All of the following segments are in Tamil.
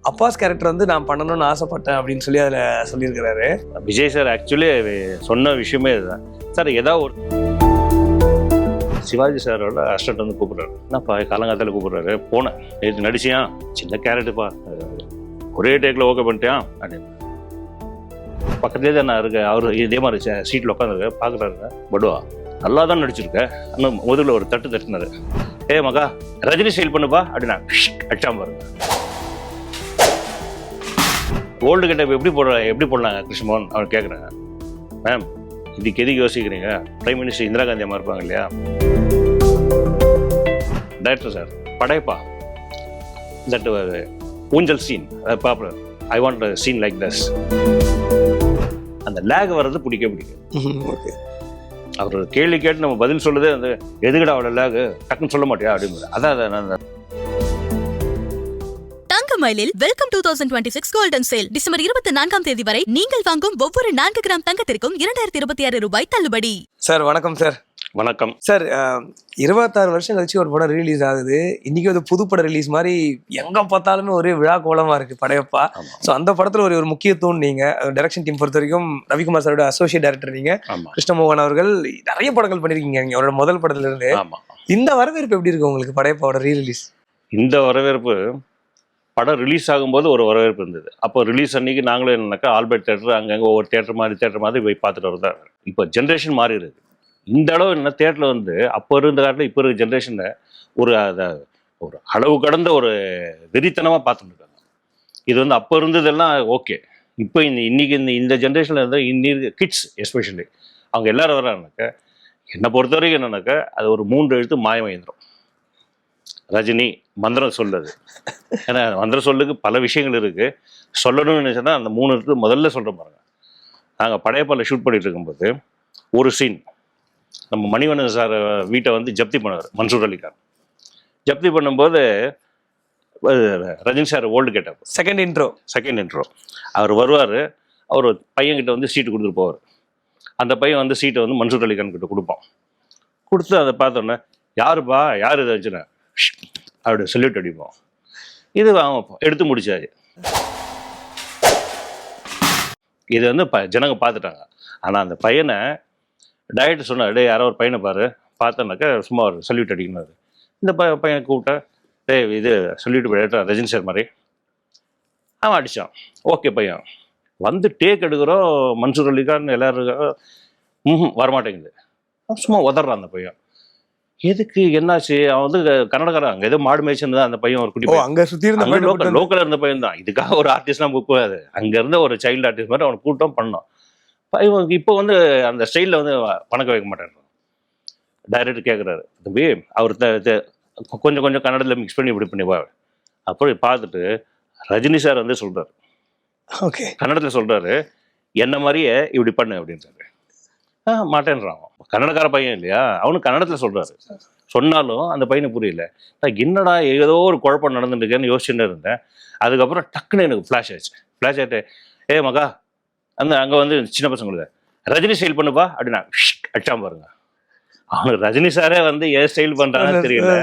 அப்பாஸ் கேரக்டர் வந்து நான் பண்ணணும்னு ஆசைப்பட்டேன் அப்படின்னு சொல்லி அதில் சொல்லியிருக்கிறாரு. விஜய் சார் ஆக்சுவலி சொன்ன விஷயமே இதுதான் சார். ஏதாவது ஒரு சிவாஜி சாரோட அசிஸ்டன்ட் வந்து கூப்பிட்றாரு, என்னப்பா காலங்காலத்தில் கூப்பிட்றாரு. போனேன், இது நடிச்சியா, சின்ன கேரக்டர்ப்பா, ஒரே டேக்கில் ஓகே பண்ணிட்டேன் அப்படின்னு. பக்கத்துலேயே தான் நான் இருக்கேன். அவர் இதே மாதிரி சீட்டில் உட்காந்துருக்கேன், பார்க்குறாருங்க. படுவா நல்லா தான் நடிச்சிருக்கேன். இன்னும் முதல்ல ஒரு தட்டு தட்டுனாரு. ஏ மகா ரஜினி ஸ்டைல் பண்ணுப்பா அப்படின்னா அடிச்சாம பாருங்க. ஓல்டு கிட்ட எப்படி போடலாங்க கிருஷ்ணமோகன் அவர் கேட்குறாங்க. மேம் இதுக்கு எதுக்கு யோசிக்கிறீங்க, பிரைம் மினிஸ்டர் இந்திரா காந்தி அம்மா இருப்பாங்க இல்லையா, டைரக்டர் சார் படையப்பா தட் ஊஞ்சல் scene popular, I want scene like this. அந்த லேக் வர்றது பிடிக்கும். ஓகே, அவர் கேள்வி கேட்டு நம்ம பதில் சொல்லுதே அந்த எதுக்கடா அவ்வளோ லேக் டக்குன்னு சொல்ல மாட்டியா அப்படின்னு. அதான் தங்கமயிலில் வெல்கம் 2026 கோல்டன் சேல் டிசம்பர் 24ஆம் தேதி வரை நீங்கள் வாங்கும் ஒவ்வொரு 4 கிராம் தங்கத்திற்கும் 2026 ரூபாய் தள்ளுபடி. சார் வணக்கம் சார். வணக்கம் சார். 26 வருஷம் கழிச்சு ஒரு படம் ரிலீஸ் ஆகுது. இன்னைக்கு ஒரு புது படம் ரிலீஸ் மாதிரி எங்க பார்த்தாலுமே ஒரே விழா கோலமா இருக்கு படையப்பா. ஸோ அந்த படத்துல ஒரு முக்கியத்துவம் நீங்க டைரக்ஷன் டீம் பொறுத்த வரைக்கும் ரவிக்குமார் சாரோட அசோசியேட் டைரக்டர் நீங்க, கிருஷ்ணமோகன் அவர்கள் நிறைய படங்கள் பண்ணிருக்கீங்க நீங்க அவரோட முதல் படத்துல இருந்து. இந்த வரவேற்பு எப்படி இருக்கு உங்களுக்கு படையப்பாவோட ரீரிலீஸ்? இந்த வரவேற்பு படம் ரிலீஸ் ஆகும்போது ஒரு வரவேற்பு இருந்தது. அப்போ ரிலீஸ் அன்னைக்கு நாங்களும் என்னன்னாக்கா ஆல்பர்ட் தேட்டர் அங்கங்கே ஒவ்வொரு தேட்டர் மாதிரி போய் பார்த்துட்டு வரதான். இப்போ ஜென்ரேஷன் மாறி இருக்கு. இந்த அளவு என்ன தேட்டரில் வந்து அப்போ இருந்த காலத்தில் இப்போ இருக்க ஜென்ரேஷனில் ஒரு அளவு கடந்த ஒரு வெறித்தனமாக பார்த்துட்டு இருக்காங்க. இது வந்து அப்போ இருந்ததெல்லாம் ஓகே. இப்போ இன்னைக்கு இந்த ஜென்ரேஷனில் இருந்தால் இன்னைக்கு கிட்ஸ் எஸ்பெஷலி அவங்க எல்லாரும் வர்றாங்கனாக்கா, என்னை பொறுத்த வரைக்கும் என்னன்னாக்கா அது ஒரு 3 எழுத்து மாயமயந்திரம். ரஜினி மந்திரம் சொல்லுது. ஏன்னா மந்திரம் சொல்லுக்கு பல விஷயங்கள் இருக்குது. சொல்லணும்னு நினச்சோன்னா அந்த 3 எழுத்து முதல்ல சொல்கிற பாருங்க. நாங்கள் படையப்பாவில் ஷூட் பண்ணிட்டு இருக்கும்போது ஒரு சீன் நம்ம மணிவண்ணன் சார் வீட்டை வந்து ஜப்தி பண்ணுவார் மன்சூர் அலிகான். ஜப்தி பண்ணும்போது Rajini sir old getup second intro அவர் வருவார். அவர் பையன்கிட்ட வந்து சீட்டு கொடுத்துட்டு போவார். அந்த பையன் வந்து சீட்டை வந்து மன்சூர் அலிகான் கிட்ட கொடுப்பான். கொடுத்து அதை பார்த்தோன்னே யாருப்பா யார் இதை வச்சுனேன் அப்படி சொல்லிட்டு அடிப்போம். இது அவன் எடுத்து முடிச்சாரு. இது வந்து ஜனங்க பார்த்துட்டாங்க. ஆனால் அந்த பையனை டைரக்டர் சொன்னார், டே யாரோ ஒரு பையனை பார்த்தோன்னாக்கா சும்மா ஒரு சல்யூட் அடிக்கணும். இந்த பையனை கூப்பிட்டா, டே இது சொல்லிட்டு டைரக்டர் ரஜினி சார் மாதிரி. அவன் அடித்தான். ஓகே பையன் வந்து டேக் எடுக்கிறோம். மன்சூர் அலிகான் எல்லாரும் வரமாட்டேங்குது. சும்மா உதறான் அந்த பையன். எதுக்கு என்னாச்சு? அவன் வந்து கன்னடக்காரன், அங்கே ஏதோ மாடு மேய்ச்சிருந்தா அந்த பையன் ஒரு குட்டி அங்கே சுற்றி இருந்த லோக்கலில் இருந்த பையன் தான். இதுக்காக ஒரு ஆர்டிஸ்ட்லாம் போகாது. அங்கே இருந்த ஒரு சைல்டு ஆர்டிஸ்ட் மாதிரி அவனை கூட்டம் பண்ணோம். இப்போ வந்து அந்த ஸ்டைலில் வந்து வணக்க வைக்க மாட்டேன். டைரக்டர் கேட்குறாரு, தம்பி அவர் கொஞ்சம் கன்னடத்தில் மிக்ஸ் பண்ணி இப்படி பண்ணிவா. அப்படி பார்த்துட்டு ரஜினி சார் வந்து சொல்கிறார், ஓகே கன்னடத்தில் சொல்கிறாரு, என்ன மாதிரியே இப்படி பண்ணு அப்படின்றாரு. மாட்டேன்றான். கன்னடக்கார பையன் இல்லையா, அவனுக்கு கன்னடத்தில் சொல்கிறாரு. சொன்னாலும் அந்த பையனுக்கு புரியல. என்னடா ஏதோ ஒரு குழப்பம் நடந்துட்டுருக்கேன்னு யோசிச்சுட்டு இருந்தேன். அதுக்கப்புறம் டக்குன்னு எனக்கு ஃப்ளாஷ் ஆகிட்டு, ஏ மகா அங்கே வந்து சின்ன பசங்களுக்கு ரஜினி ஸ்டைல் பண்ணுப்பா அப்படின்னா அடிச்சாம பாருங்க. அவனுக்கு ரஜினி சாரே வந்து ஏன் ஸ்டைல் பண்ணுறாங்கன்னு தெரியல.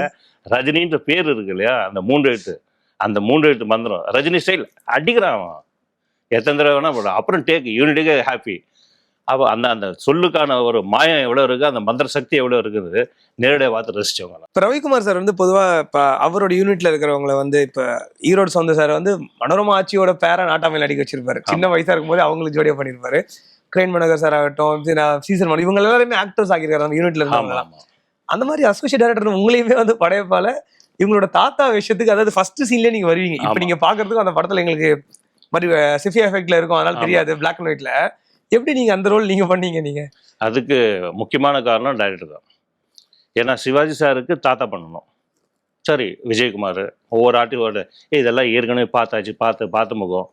ரஜினின்ற பேர் இருக்கு இல்லையா, அந்த 3 எழுத்து மந்திரம் ரஜினி ஸ்டைல் அடிக்கிறான் அவன். எத்தனை தடவை வேணா போடுறான். அப்புறம் யூனிட்டுக்கே ஹாப்பி. அப்போ அந்த சொல்லுக்கான ஒரு மாயம் எவ்வளோ இருக்குது, அந்த மந்திர சக்தி எவ்வளோ இருக்குது நேரடியாக பார்த்து ரசிச்சவங்க. இப்போ ரவிக்குமார் சார் வந்து பொதுவாக இப்போ அவரோட யூனிட்ல இருக்கிறவங்களை வந்து இப்போ ஈரோடு சொந்த சார் வந்து மனோரமா ஆட்சியோட பேரை நாட்டாமையில் நடிக்க வச்சிருப்பாரு. சின்ன வயசாக இருக்கும்போது அவங்களுக்கு ஜோடியாக பண்ணியிருப்பாரு. கிரைன் மனோகர் சார் ஆகட்டும், சீசன் மணி, இவங்க எல்லாருமே ஆக்டர்ஸ் ஆகியிருக்காரு அந்த யூனிட்ல இருந்தவங்களாம். அந்த மாதிரி அசோசியேட் டைரக்டர் உங்களையுமே வந்து படையப்பால இவங்களோட தாத்தா விஷயத்துக்கு, அதாவது ஃபர்ஸ்ட் சீன்லேயே நீங்கள் வருவீங்க. இப்போ நீங்கள் பார்க்கறதுக்கும் அந்த படத்தில் எங்களுக்கு மாதிரி சிஃபி எஃபெக்ட்ல இருக்கும், அதனால தெரியாது பிளாக் அண்ட் ஒயிட்ல. எப்படி நீங்கள் அந்த ரோல் நீங்கள் பண்ணீங்க? நீங்கள் அதுக்கு முக்கியமான காரணம் டைரக்டர் தான். ஏன்னா சிவாஜி சாருக்கு தாத்தா பண்ணணும். சரி விஜயகுமார் ஒவ்வொரு ஆர்டிஸ்டோட இதெல்லாம் ஏற்கனவே பார்த்த முகம்.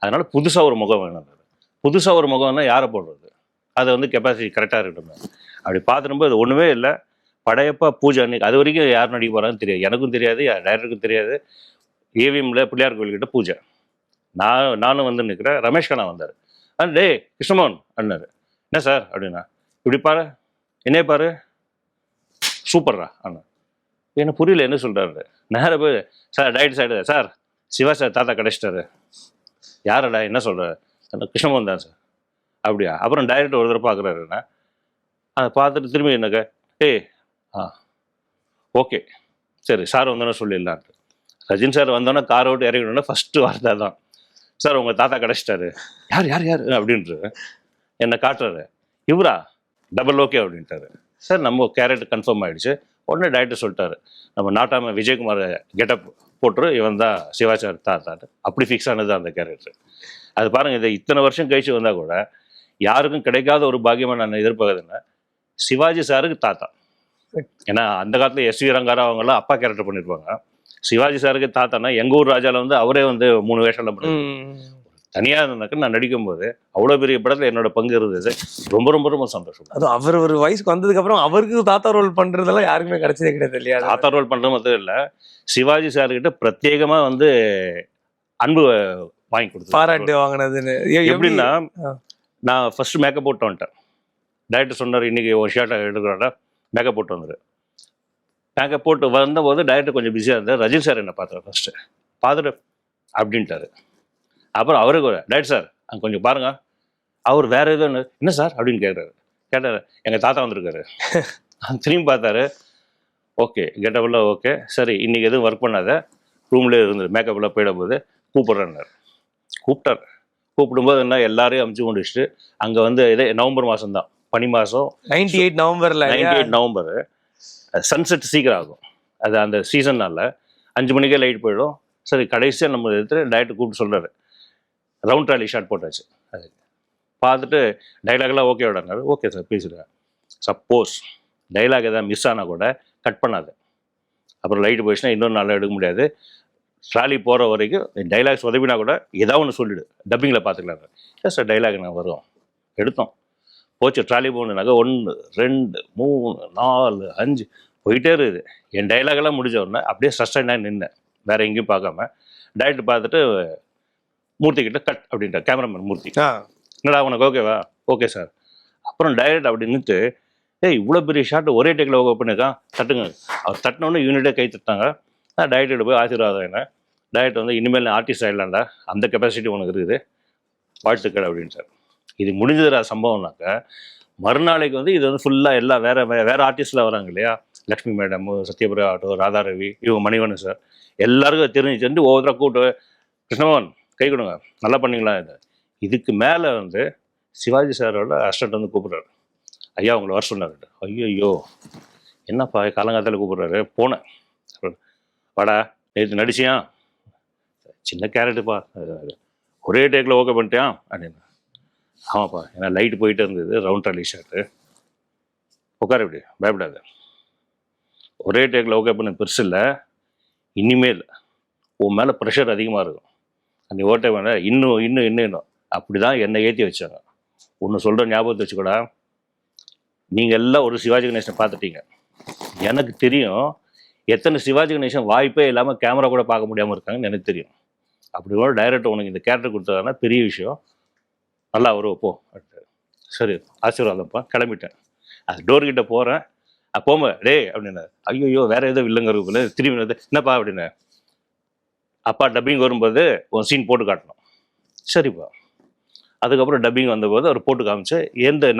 அதனால புதுசாக ஒரு முகம் வேணும். புதுசாக ஒரு முகம்னா யாரை போடுறது? அதை வந்து கெப்பாசிட்டி கரெக்டாக இருக்கட்டும். அப்படி பார்த்துரும்போது அது ஒன்றுமே இல்லை. படையப்பா பூஜை அன்னைக்கு அது வரைக்கும் யார் நடிக்க போகிறான்னு தெரியாது, எனக்கும் தெரியாது, டைரக்டருக்கும் தெரியாது. ஏவிஎம்ல பிள்ளையார் கோயில்கிட்ட பூஜை. நானும் வந்து நிற்கிறேன். ரமேஷ் கண்ணா வந்தார். டே கிருஷ்ணமோகன் அண்ணாரு, என்ன சார் அப்படின்னா, இப்படி பாரு என்னைய பாரு சூப்பர்ரா அண்ணா. எனக்கு புரியல என்ன சொல்கிறாரு. நேராக போய் sir director sir Siva sir தாத்தா கிடைச்சிட்டாரு. யாரடா என்ன சொல்கிற? கிருஷ்ணமோகன் தான் சார். அப்படியா? அப்புறம் டைரக்டர் ஒரு தடவை பார்க்குறாருண்ணா. அதை பார்த்துட்டு திரும்பி என்னக்க ஓகே சரி சார் வந்தோன்னே சொல்லிடலான்ட்டு. ரஜினி சார் வந்தோன்னே காரை விட்டு இறங்கினோன்னா ஃபஸ்ட்டு வார்த்தை தான், சார் உங்கள் தாத்தா கிடச்சிட்டாரு. யார் யார் யார் அப்படின்ட்டு என்னை காட்டுறாரு. இவரா? டபுள் ஓகே அப்படின்ட்டாரு. சார் நம்ம கேரக்டர் கன்ஃபார்ம் ஆகிடுச்சு. உடனே டைரக்டர் சொல்லிட்டாரு, நம்ம நாட்டாம விஜயகுமார் கெட்டப் போட்டுரு, இவன் தான் சிவாச்சார் தாத்தாட்டு. அப்படி ஃபிக்ஸ் ஆனது அந்த கேரக்டர். அது பாருங்கள், இதை இத்தனை வருஷம் கழிச்சு வந்தால் கூட யாருக்கும் கிடைக்காத ஒரு பாக்கியமாக நான் எதிர்பார்க்குறதுன்னா சிவாஜி சாருக்கு தாத்தா. ஏன்னா அந்த காலத்தில் எஸ் வி ரங்காரா அவங்கெல்லாம் அப்பா கேரக்டர் பண்ணியிருப்பாங்க. சிவாஜி சாருக்கு தாத்தானா எங்கள் ஊர் ராஜாவில் வந்து அவரே வந்து 3 வேஷம்லாம் பண்ணுவாங்க. தனியாக இருந்தாக்க நான் நடிக்கும்போது அவ்வளோ பெரிய படத்தில் என்னோட பங்கு இருந்தது. ரொம்ப ரொம்ப ரொம்ப சந்தோஷம். அதுவும் அவர் ஒரு வயசுக்கு வந்ததுக்கப்புறம் அவருக்கு தாத்தா ரோல் பண்ணுறதெல்லாம் யாருக்குமே கிடைச்சதே கிடையாது இல்லையா? தாத்தா ரோல் பண்ணுறது மட்டும் இல்லை, சிவாஜி சார்கிட்ட பிரத்யேகமாக வந்து அன்பு வாங்கி கொடுத்து பாராட்டு வாங்கினதுன்னு. எப்படின்னா, நான் ஃபர்ஸ்ட் மேக்கப் போட்டு வந்துட்டேன். டைரக்டர் சொன்னார், இன்னைக்கு ஒரு ஷர்ட்டை எடுக்கிறாடா, மேக்கப் போட்டு வந்துரு. மேக்கப் போட்டு வந்தபோது டைரக்டர் கொஞ்சம் பிஸியாக இருந்தார். ரஜினி சார் என்னை பார்த்தார். ஃபர்ஸ்ட்டு பார்த்துட்டு அப்படின்ட்டாரு. அப்புறம் அவருக்கு டைரக்டர் சார் அங்கே கொஞ்சம் பாருங்க. அவர் வேற ஏதோ என்ன சார் அப்படின்னு கேட்டார். எங்கள் தாத்தா வந்திருக்காரு. திரும்பி பார்த்தாரு. ஓகே கெட்டபெல்லாம் ஓகே, சரி இன்னைக்கு எதுவும் ஒர்க் பண்ணாத, ரூம்லேயே இருந்தது, மேக்கப்லாம் போயிட போது கூப்பிட்றேன்னாரு. கூப்பிடும்போது என்ன எல்லாரையும் அமுச்சு கொண்டு வச்சுட்டு அங்கே வந்து இதே நவம்பர் மாதம் தான், பனி மாதம், 98 நவம்பரில் 98 நவம்பர் சன்செட் சீக்கிரம் ஆகும். அது அந்த சீசன்னால 5 மணிக்கே லைட் போயிடும். சரி கடைசியாக நம்ம எடுத்து டைரக்டர் கூப்பிட்டு சொல்கிறாரு, ரவுண்ட் ட்ராலி ஷாட் போட்டாச்சு. அது பார்த்துட்டு டைலாக்லாம் ஓகே விடாரு. ஓகே சார் பேசுகிறேன். சப்போஸ் டைலாக் எதாவது மிஸ் ஆனால் கூட கட் பண்ணாது. அப்புறம் லைட்டு போயிடுச்சுன்னா இன்னொரு நாளில் எடுக்க முடியாது. ட்ராலி போகிற வரைக்கும் டைலாக்ஸ் உதவினா கூட ஏதாவது ஒன்று சொல்லிவிடு, டப்பிங்கில் பார்த்துக்கலாம். இல்லை சார் டைலாக் நான் வரும். எடுத்தோம் போச்சு. ட்ராலி போகணுனாக்கா 1 2 3 4 5 போயிட்டே இருக்குது. என் டைலாகெல்லாம் முடிஞ்ச உடனே அப்படியே சஸ்டைனாக நின்னேன், வேறு எங்கேயும் பார்க்காம. டைரக்டர் பார்த்துட்டு மூர்த்தி கிட்ட கட் அப்படின்ட்டார். கேமராமேன் மூர்த்தி, என்னடா உனக்கு ஓகேவா? Okay sir. அப்புறம் டைரக்ட் அப்படி நின்று, இவ்வளோ பெரிய ஷாட்டு ஒரே டேக்கில் ஓகே பண்ணியிருக்கான், தட்டுங்க. அவர் தட்டினோடனே யூனிட்டே கை தட்டாங்க. டைரக்டர் போய் ஆசீர்வாதம் என்ன, டைரக்டர் வந்து இனிமேல் ஆர்டிஸ்ட் ஆகிடலாண்டா, அந்த கெப்பாசிட்டி உனக்கு இருக்குது, வாழ்த்துக்கள் அப்படின்னு சார். இது முடிஞ்சதுடா சம்பவம்னாக்க, மறுநாளைக்கு வந்து இது வந்து ஃபுல்லாக எல்லாம் வேறு ஆர்டிஸ்டில் வராங்க இல்லையா, லக்ஷ்மி மேடம், சத்யபிரா ஆட்டோ, ராதா ரவி, இவங்க மணிவண்ணன் சார், எல்லாருக்கும் தெரிஞ்சு ஒவ்வொருத்தராக கூப்பிட்டு, கிருஷ்ணமோகன் கை கொடுங்க, நல்லா பண்ணிங்களா. இதுக்கு மேலே வந்து சிவாஜி சாரோட அசிஸ்டன்ட் வந்து கூப்பிட்றாரு. ஐயா உங்களை வர சொன்னார். ஐயோ என்னப்பா காலங்காலத்தில் கூப்பிட்றாரு. போனேன். வாடா நேற்று நடிச்சியா? சின்ன கேரக்டர்ப்பா, ஒரே டேக்கில் ஓகே பண்ணிட்டியான் அப்படின்னு. ஆமாப்பா, ஏன்னா லைட்டு போயிட்டே இருந்தது, ரவுண்ட் ட்ராலி ஷாட்டு. உட்கார இப்படி பயப்படாது, ஒரே டேக்கில் ஓகே பண்ண பெருசு இல்லை, இனிமேல் உன் மேலே ப்ரெஷர் அதிகமாக இருக்கும், நீ ஓட்டே வேணா, இன்னும் அப்படி தான் என்னை ஏற்றி வச்சாங்க. ஒன்று சொல்கிற ஞாபகத்தை வச்சுக்கூடா, நீங்கள் எல்லாம் ஒரு சிவாஜி கணேசனை பார்த்துட்டீங்க. எனக்கு தெரியும் எத்தனை சிவாஜி கணேசன் வாய்ப்பே இல்லாமல் கேமரா கூட பார்க்க முடியாமல் இருக்காங்கன்னு எனக்கு தெரியும். அப்படி கூட டைரக்டர் உனக்கு இந்த கேரக்டர் கொடுத்ததுனா பெரிய விஷயம், நல்லா வரும் போ. சரி ஆசீர்வாதம்ப்பா, கிளம்பிட்டேன். அது டோர்கிட்ட போகிறேன், போங்க டே அப்படின்னா. ஐயோ வேறு ஏதோ இல்லைங்க இருக்குல்ல. திரும்பி என்னப்பா அப்படின்னு. அப்பா டப்பிங் வரும்போது ஒரு சீன் போட்டு காட்டணும். சரிப்பா. அதுக்கப்புறம் டப்பிங் வந்தபோது அவர் போட்டு காமிச்சு,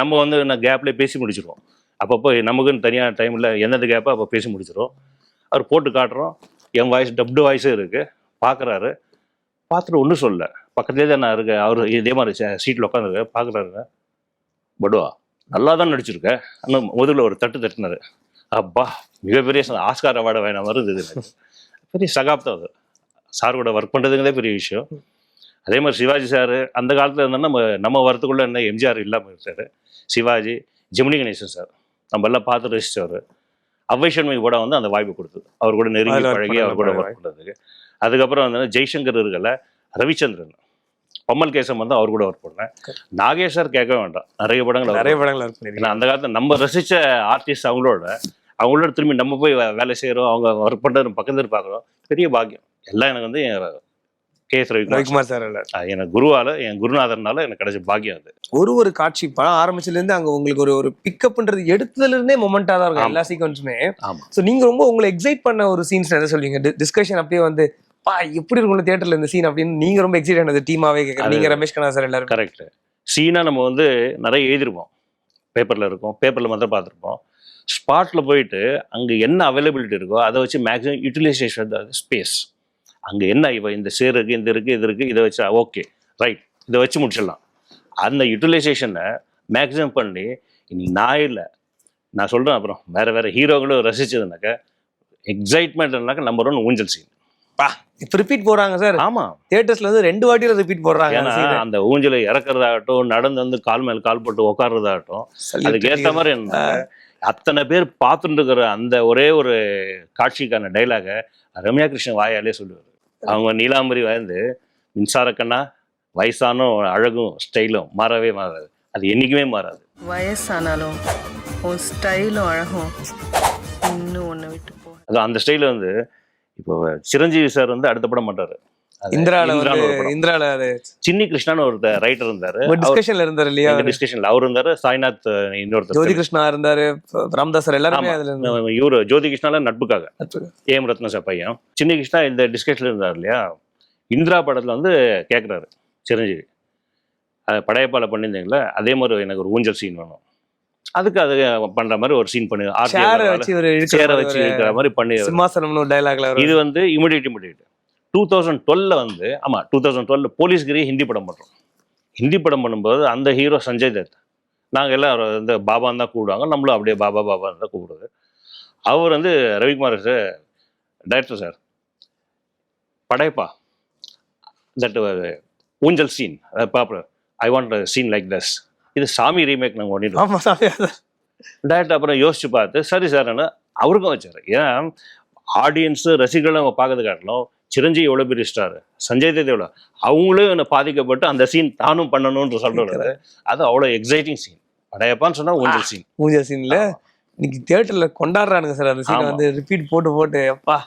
நம்ம வந்து நான் கேப்லேயே பேசி முடிச்சிடுவோம். அப்பப்போ நமக்குன்னு தனியாக டைமில் எந்தெந்த கேப்போ அப்போ பேசி முடிச்சிடும். அவர் போட்டு காட்டுறோம். என் வாய்ஸ் டப்டு வாய்ஸும் இருக்குது. பார்க்குறாரு. பார்த்துட்டு ஒன்றும் சொல்லலை, பக்கத்துலேயே தான் நான் இருக்கேன். அவர் இதே மாதிரி சீட்டில் உட்காந்துருக்கேன். பார்க்குறாருங்க, படுவா நல்லா தான் நடிச்சிருக்கேன். ஆனால் முதல்ல ஒரு தட்டுனாரு. அப்பா மிகப்பெரிய ஆஸ்கார் அவார்டு வேணாம் வருது. பெரிய சகாப்தம் அது. சார் கூட ஒர்க் பண்ணுறதுங்கிறதே பெரிய விஷயம். அதே மாதிரி சிவாஜி சார் அந்த காலத்தில் இருந்தோன்னா நம்ம வரத்துக்குள்ளே என்ன எம்ஜிஆர் இல்லாமல் இருக்கார். சிவாஜி, ஜெமினி கணேசன் சார் நம்ம எல்லாம் பார்த்து ரசித்தவர். அவ்வைஷன்மை கூட வந்து அந்த வாய்ப்பு கொடுத்தது, அவர் கூட நெருங்கி பழகி அவர் கூட ஒர்க் பண்ணுறதுக்கு. அதுக்கப்புறம் வந்து ஜெய்சங்கர் இருக்கல, ரவிச்சந்திரன், பம்மல் கேசம் வந்து அவர் கூட ஒர்க் பண்ணேன். நாகேஷர் கேட்க வேண்டாம், நிறைய படங்கள் ஏன்னா அந்த காலத்தில் நம்ம ரசித்த ஆர்டிஸ்ட் அவங்களோட திரும்பி நம்ம போய் வேலை செய்கிறோம், அவங்க ஒர்க் பண்ணுறது பக்கத்தில் பார்க்குறோம், பெரிய பாக்கியம். எல்லாம் எனக்கு வந்து கே.எஸ். ரவிக்குமார் சார் எனக்கு குருவால, என் குருநாதர்னால எனக்கு கிடைச்ச பாக்கியம் அது. ஒரு காட்சி படம் ஆரம்பிச்சதுலேருந்து அங்கே உங்களுக்கு ஒரு பிக்கப்ன்றது எடுத்ததுலேருந்தே மொமெண்ட்டாக தான் இருக்கும் எல்லா சீக்வன்ஸுமே. ஸோ நீங்கள் ரொம்ப உங்களை எக்ஸைட் பண்ண ஒரு சீன்ஸ் எதை சொல்லுவீங்க? டிஸ்கஷன் அப்படியே வந்து பா எப்படி இருக்கும் தியேட்டர்ல இந்த சீன் அப்படின்னு நீங்க ரொம்ப எக்ஸைட் ஆனது டீமாவே கேட்குறேன். நீங்க ரமேஷ் கண்ணா சார் எல்லாரும் கரெக்ட். சீனாக நம்ம வந்து நிறைய எழுதிருப்போம், பேப்பரில் இருக்கும், பேப்பரில் மாத்திரம் பார்த்துருப்போம். ஸ்பாட்டில் போயிட்டு அங்கே என்ன அவைலபிலிட்டி இருக்கோ அதை வச்சு மேக்ஸிமம் யூட்டிலைசேஷன் ஸ்பேஸ். அங்கே என்ன இப்போ இந்த சேர் இருக்குது, இந்த இருக்குது, இது இருக்குது, இதை வச்சா ஓகே ரைட், இதை வச்சு முடிச்சிடலாம். அந்த யூட்டிலைசேஷனை மேக்ஸிமம் பண்ணி இன்னைக்கு நான் இல்லை, நான் சொல்கிறேன். அப்புறம் வேறு ஹீரோங்களும் ரசிச்சதுனாக்கா எக்ஸைட்மெண்ட்னாக்கா நம்பர் 1 ஊஞ்சல் சீன். பா இப்ப ரிப்பீட் போடுறாங்க சார். ஆமா, தியேட்டர்ஸ்ல வந்து 2 வாட்டியில ரிப்பீட் போடுறாங்க. ஏன்னா அந்த ஊஞ்சலை இறக்குறதாகட்டும், நடந்து வந்து கால் மேல் கால் போட்டு உட்கார்றதாகட்டும், அதுக்கு ஏற்ற மாதிரி என்ன அத்தனை பேர் பார்த்துட்டு இருக்கிற அந்த ஒரே ஒரு காட்சிக்கான டைலாக ரம்யா கிருஷ்ணன் வாயாலே சொல்லுவார். அவங்க நீலாம்பரி வந்து மின்சார கண்ணா வயசானும் அழகும் ஸ்டைலும் மாறவே மாறாது, அது என்னைக்குமே மாறாது. வயசானாலும் உன் ஸ்டைலும் அழகும் இன்னும் ஒன்று விட்டு போ. அது அந்த ஸ்டைல வந்து இப்போ சிரஞ்சீவி சார் வந்து அடுத்த படம் மாட்டாரு. இந்திரால அது சின்னி கிருஷ்ணான்னு ஒரு ரைட்டர் இருந்தாரு, டிஸ்கஷன்ல இருந்தாரு இல்லையா, டிஸ்கஷன்ல அவர் இருந்தாரு. சாய்நாத் இன்னொருத்தர், ஜோதி கிருஷ்ணா இருந்தாரு, ராமதாஸ் சார் எல்லாருமே அதுல இருந்தாங்க. இவரு ஜோதி கிருஷ்ணால நட்புக்காக ஏம் ரத்ன சார் பையன் சின்னி கிருஷ்ணா இந்த டிஸ்கஷன்ல இருந்தார் இல்லையா. இந்திரா படத்துல வந்து கேட்குறாரு சிரஞ்சீவி, அது படையப்பால பண்ணியிருந்தீங்களா அதே மாதிரி எனக்கு ஒரு ஊஞ்சல் சீன் வேணும், அதுக்கு அது பண்ற மாதிரி ஒரு சீன் பண்ணி சேரை வச்சு இருக்கிற மாதிரி பண்ணி சிம்மாசனம்னு ஒரு டயலாக்ல இது வந்து இமிடியேட் 2012 வந்து, ஆமா 2012 போலீஸ்கிரி ஹிந்தி படம் பண்றோம். ஹிந்தி படம் பண்ணும்போது அந்த ஹீரோ சஞ்சய் தத், நாங்கள் எல்லாம் இந்த பாபான்னு தான் கூப்பிடுவாங்க, நம்மளும் அப்படியே பாபா பாபான்னு தான் கூப்பிடுறது. அவர் வந்து Ravikumar sir director sir, Padayappa that ஊஞ்சல் scene popular, I want scene like this, இது சாமி ரீமேக் நாங்கள் பண்ணிட்டோம். டைரக்டர் அப்புறம் யோசிச்சு பார்த்து சரி சார்னு அவருக்கும் வச்சார். ஏன்னா ஆடியன்ஸு ரசிகர்களும் அவங்க பார்க்கறது காட்டணும், சிரஞ்சீவி எவ்வளோ பெரிய ஸ்டார், சஞ்சய் தத் எவ்வளோ, அவங்களும் என்னை பாதிக்கப்பட்டு அந்த சீன் தானும் பண்ணணும்னு சொல்றது. அது அவ்வளோ எக்ஸைட்டிங் சீன். படையப்பான்னு சொன்னா ஊஞ்சல் சீன். ஊஞ்சல் சீன்ல இன்னைக்கு தியேட்டர்ல கொண்டாடுறானுங்க சார் அந்த சீனை வந்து ரிப்பீட் போட்டு அப்பா.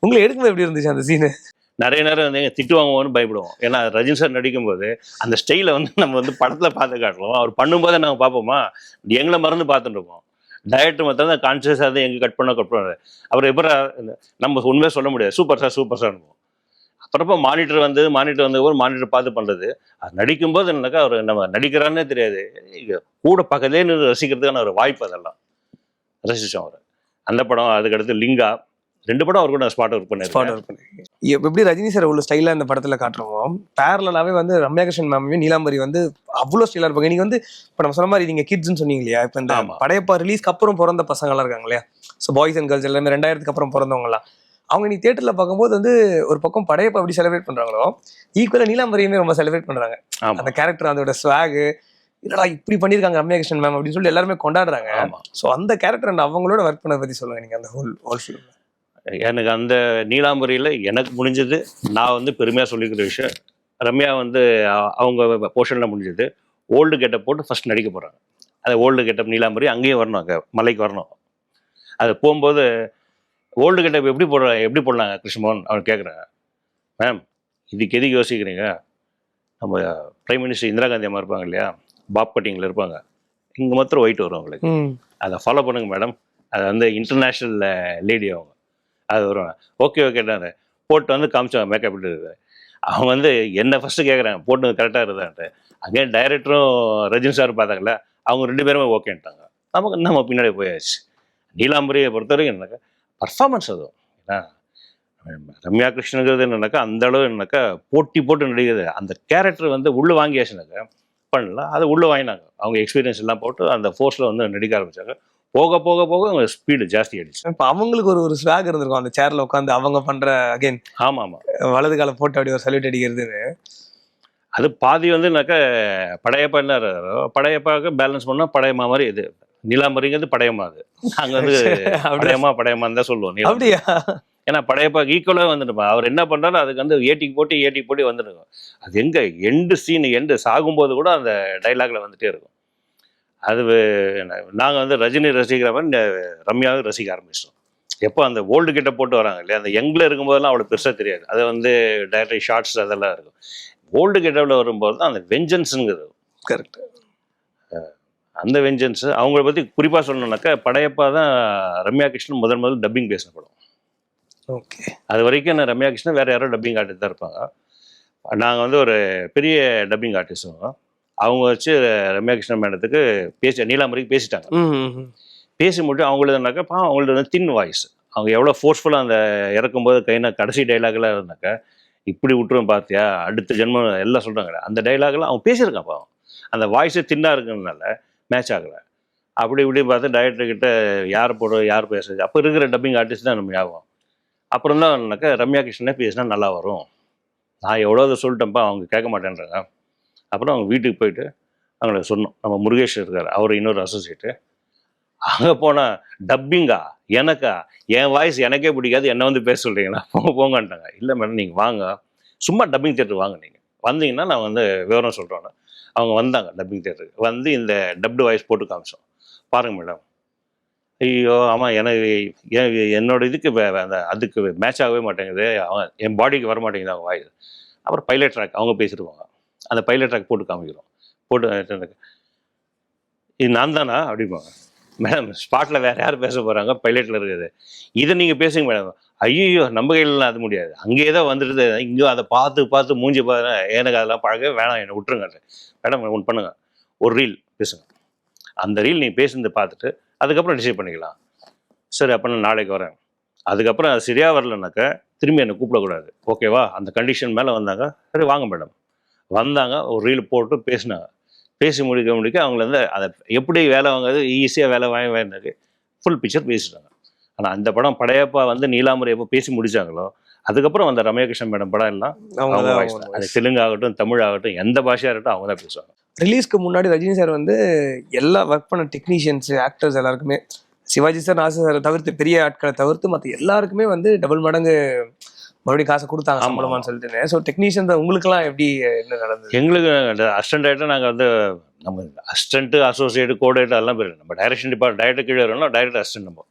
உங்களுக்கு எடுக்கும்போது எப்படி இருந்துச்சு அந்த சீனு? நிறைய நேரம் வந்து திட்டு வாங்குவோம்னு பயப்படுவோம். ஏன்னா ரஜினி சார் நடிக்கும்போது அந்த ஸ்டைலை வந்து நம்ம வந்து படத்தில் பார்த்து காட்டுறோம், அவர் பண்ணும்போதே நாங்கள் பார்ப்போமா, எங்களை மறந்து பார்த்துட்டு இருக்கோம். டைரக்டர் மற்ற தான் கான்சியஸாக தான் எங்கே கட் பண்ண அப்புறம் எப்போ நம்ம உண்மையாக சொல்ல முடியாது, சூப்பர் சார் அப்புறப்போ மானிட்டர் வந்த ஒரு மானிட்டர் பார்த்து பண்ணுறது. அது நடிக்கும்போது என்னக்கா அவர் நம்ம நடிக்கிறான்னே தெரியாது, கூட பக்கத்துலேயே நின்று ரசிக்கிறதுக்கான ஒரு வாய்ப்பு, அதெல்லாம் ரசித்தோம் அவர். அந்த படம், அதுக்கடுத்து லிங்கா, 2 படம் அவர் கூட ஸ்பாட் ஒர்க் பண்ணி. எப்படி ரஜினி சார் அவ்வளோ ஸ்டைலாக இந்த படத்தில் காட்டுறோம், பேரலாவே வந்து ரம்யா கிருஷ்ணன் மேமையும் நீலாம்பரி வந்து அவ்வளோ ஸ்டைலாக இருப்பாங்க. நீங்கள் வந்து இப்போ நம்ம சொன்ன மாதிரி நீங்கள் கிட்ஸ்ன்னு சொன்னீங்க இல்லையா, இப்போ இந்த படையப்பா ரிலீஸ்க்கு அப்புறம் பிறந்த பசங்களாம் இருக்காங்க இல்லையா, ஸோ பாய்ஸ் அண்ட் கேர்ள்ஸ் எல்லாமே 2000க்கு அப்புறம் பிறந்தவங்கலாம், அவங்க நீ தியேட்டரில் பார்க்கும்போது வந்து ஒரு பக்கம் படையப்பா எப்படி செலிப்ரேட் பண்ணுறாங்களோ ஈக்குவலாக நீலாம்பரியுமே ரொம்ப செலிப்ரேட் பண்ணுறாங்க. அந்த கேரக்டர், அதோட ஸ்வாகு, இல்லடா இப்படி பண்ணியிருக்காங்க ரம்யா கிருஷ்ணன் மேம் அப்படின்னு சொல்லி எல்லாருமே கொண்டாடுறாங்க. ஸோ அந்த கேரக்டர் அண்ட் அவங்களோட ஒர்க் பண்ணதை பற்றி சொல்லுங்கள் நீங்கள் அந்த ஹோல் ஃபிலிம். எனக்கு அந்த நீலாம்பரியில் எனக்கு முடிஞ்சது, நான் வந்து பெருமையாக சொல்லிக்கிற விஷயம், ரம்யா வந்து அவங்க போர்ஷனில் முடிஞ்சது ஓல்டு கெட்டப் போட்டு ஃபஸ்ட் நடிக்க போகிறாங்க. அது ஓல்டு கெட்டப் நீலாம்பரி அங்கேயும் வரணும், அங்கே மலைக்கு வரணும். அது போகும்போது ஓல்டு கெட்டப் எப்படி போடுறாங்க கிருஷ்ணமோகன் அவர் கேட்குறாங்க. மேம் இதுக்கு எதுக்கு யோசிக்கிறீங்க, நம்ம பிரைம் மினிஸ்டர் இந்திரா காந்தி அம்மா இருப்பாங்க இல்லையா, பாப் கட்டிங்கில் இருப்பாங்க, இங்கே மாத்திரம் ஒயிட் வரும் அவங்களுக்கு, அதை ஃபாலோ பண்ணுங்க மேடம், அது வந்து இன்டர்நேஷ்னல் லேடி அவங்க, அது வரும். ஓகேட்டாரு போட்டு வந்து காமிச்சாங்க மேக்கப் இருக்கு. அவங்க வந்து என்ன ஃபஸ்ட்டு கேட்குறாங்க போட்டு கரெக்டாக இருந்தான்ட்டு. அங்கே டைரக்டரும் ரஜினி சார் பார்த்தாங்களே, அவங்க 2 பேருமே ஓகேன்ட்டாங்க. நமக்கு நம்ம பின்னாடி போயாச்சு. நீலாம்பரியை பொறுத்த வரைக்கும் என்னக்கா பர்ஃபார்மன்ஸ் அதுவும். ஏன்னா ரம்யா கிருஷ்ணங்கிறது என்னன்னாக்கா அந்த அளவு என்னக்கா போட்டு நடிக்கிறது. அந்த கேரக்டர் வந்து உள்ளே வாங்கியாச்சுனாக்கா பண்ணலாம், அதை உள்ளே வாங்கினாங்க. அவங்க எக்ஸ்பீரியன்ஸ் எல்லாம் போட்டு அந்த ஃபோர்ஸில் வந்து நடிக்க ஆரம்பித்தாங்க. போக அவங்க ஸ்பீடு ஜாஸ்தி ஆயிடுச்சு. இப்போ அவங்களுக்கு ஒரு ஸ்வாக் இருந்திருக்கும் அந்த சேர்ல உட்காந்து அவங்க பண்ற அகைன். ஆமாம், வலது கால போட்டு அப்படி ஒரு சல்யூட் அடிக்கிறதுன்னு. அது பாதி வந்து படையப்பா என்ன படையப்பாவுக்கு பேலன்ஸ் பண்ணால் படையமா மாதிரி இது நீலாம்பரிங்கிறது படையமா. அது நாங்கள் வந்து படையமான்னு தான் சொல்லுவோம். அப்படியா? ஏன்னா படையப்பாக்கு ஈக்குவலாக வந்துருப்பா. அவர் என்ன பண்ணுறாலும் அதுக்கு வந்து ஏட்டிக்கு போட்டு வந்துருக்கும். அது எங்கே எண்டு சாகும்போது கூட அந்த டைலாக்ல வந்துட்டே இருக்கும். அது நாங்கள் வந்து ரஜினி ரசிக்கிற மாதிரி ரம்யாவை ரசிக்க ஆரம்பிச்சிட்டோம். எப்போ அந்த ஓல்டு கிட்ட போட்டு வராங்க இல்லையா, அந்த யங்கில் இருக்கும்போதெல்லாம் அவ்வளோ பெருசாக தெரியாது, அது வந்து டைரக்ட் ஷார்ட்ஸ் அதெல்லாம் இருக்கும். ஓல்டு கிட்டவில் வரும்போது தான் அந்த வெஞ்சன்ஸுங்கிறது கரெக்ட். அந்த வெஞ்சன்ஸ் அவங்கள பற்றி குறிப்பாக சொல்லணுன்னாக்கா படையப்பா தான் ரம்யா கிருஷ்ணன் முதல் டப்பிங் பேசின படம். ஓகே. அது வரைக்கும் நான் ரம்யா கிருஷ்ணன் வேற யாரோ டப்பிங் ஆர்டிஸ்ட் தான் இருப்பாங்க. நாங்கள் வந்து ஒரு பெரிய டப்பிங் ஆர்டிஸ்ட் அவங்க வச்சு ரம்யா கிருஷ்ணன் மேடத்துக்கு நீலாம்பரிக்கு பேசிட்டாங்க. பேசி மட்டும் அவங்களுதுனாக்கா அவங்களது வந்து தின் வாய்ஸ். அவங்க எவ்வளோ ஃபோர்ஸ்ஃபுல்லாக அந்த இறக்கும்போது கடைசி டைலாக்லாம் இருந்தாக்கா இப்படி விட்டுருவோம் பார்த்தியா அடுத்த ஜென்மம் எல்லாம் சொல்கிறாங்க. அந்த டைலாக்லாம் அவன் பேசியிருக்கான் பாவம். அந்த வாய்ஸே தின்னாக இருக்கிறதுனால மேட்ச் ஆகலை. அப்படி இப்படி பார்த்து டைரக்டர்கிட்ட யார் போடுறது யார் பேசுறது அப்போ இருக்கிற டப்பிங் ஆர்டிஸ்ட் தான் நம்ம ஞாபகம். அப்புறம் தான்னாக்கா ரம்யா கிருஷ்ணனே பேசினா நல்லா வரும். நான் எவ்வளோ அதை சொல்லிட்டேன்ப்பா அவங்க கேட்க மாட்டேன்றாங்க. அப்புறம் அவங்க வீட்டுக்கு போயிட்டு அவங்களுக்கு சொன்னோம். நம்ம முருகேஷ் இருக்கார், அவர் இன்னொரு அசோசியேட்டு. அங்கே போனால் டப்பிங்கா எனக்கா என் வாய்ஸ் எனக்கே பிடிக்காது, என்னை வந்து பேச சொல்கிறீங்களா போங்கன்ட்டாங்க. இல்லை மேடம் நீங்கள் வாங்க, சும்மா டப்பிங் தேட்டர் வாங்க, நீங்கள் வந்தீங்கன்னா நான் வந்து விவரம் சொல்கிறோன்னு. அவங்க வந்தாங்க டப்பிங் தேட்டருக்கு வந்து இந்த டப்டு வாய்ஸ் போட்டு காமிச்சோம். பாருங்கள் மேடம், ஐயோ ஆமாம் எனக்கு என்னோட இதுக்கு அந்த அதுக்கு மேட்ச் ஆகவே மாட்டேங்குது, அவன் என் பாடிக்கு வர மாட்டேங்குது அவங்க வாய்ஸ். அப்புறம் பைலட் ட்ராக் அவங்க பேசிடுவாங்க. அந்த பைலட் ட்ராக் போட்டு காமிக்கிறோம். போட்டு இது நான் தானா அப்படிம்பாங்க. மேடம் ஸ்பாட்டில் வேறு யார் பேச போகிறாங்க, பைலட்டில் இருக்குது, இதை நீங்கள் பேசுங்க மேடம். ஐயோ நம்ம கையிலலாம் அது முடியாது, அங்கேயே தான் வந்துடுது, இங்கே அதை பார்த்து மூஞ்சி பார்த்து எனக்கு அதெல்லாம் பழகவே வேணாம், என்னை விட்டுருங்க மேடம். ஒன்று பண்ணுங்க, ஒரு ரீல் பேசுங்க, அந்த ரீல் நீங்கள் பேசுனதை பார்த்துட்டு அதுக்கப்புறம் டிசைட் பண்ணிக்கலாம். சரி அப்போ நான் நாளைக்கு வரேன். அதுக்கப்புறம் அது சரியாக வரலனாக்கா திரும்பி என்னை கூப்பிடக்கூடாது, ஓகேவா? அந்த கண்டிஷன் மேலே வந்தாங்க. சரி வாங்க மேடம். வந்தாங்க, ஒரு ரீல் போட்டு பேசினாங்க. பேசி முடிக்க அவங்கள வந்து அதை எப்படி வேலை வாங்குறது, ஈஸியாக வேலை வாங்கினாரு, ஃபுல் பிக்சர் பேசிட்டாங்க. ஆனால் அந்த படம் படையப்பா வந்து நீலாம்பரி எப்போ பேசி முடிச்சாங்களோ அதுக்கப்புறம் அந்த ரம்யா கிருஷ்ணன் மேடம் படம் எல்லாம் அவங்க வாய்ஸ் தான். அது தெலுங்கு ஆகட்டும் தமிழ் ஆகட்டும் எந்த பாஷையாக இருக்கட்டும் அவங்க தான் பேசுவாங்க. ரிலீஸ்க்கு முன்னாடி ரஜினி சார் வந்து எல்லா ஒர்க் பண்ண டெக்னீஷியன்ஸ் ஆக்டர்ஸ் எல்லாருக்குமே, சிவாஜி சார் நாசர் சாரை தவிர்த்து பெரிய ஆட்களை தவிர்த்து மற்ற எல்லாருக்குமே வந்து டபுள் மடங்கு மறுபடியும் காசை கொடுத்தாங்க சம்பளமானு சொல்லிட்டு. ஸோ டெக்னீஷியன் தான் உங்களுக்குலாம் எப்படி என்ன நடந்தது? எங்களுக்கு அசிஸ்டன்ட் டைரக்டர் நாங்கள் வந்து நம்ம அசிஸ்டன்ட்டு அசோசியேட்டு கோடைரக்டர் அதெல்லாம் பேர் நம்ம டைரக்ஷன் டிபார்ட்மெண்ட் டைரக்டர் கீழே வரணும், டைரக்டர் அசிஸ்டன்ட். நம்ம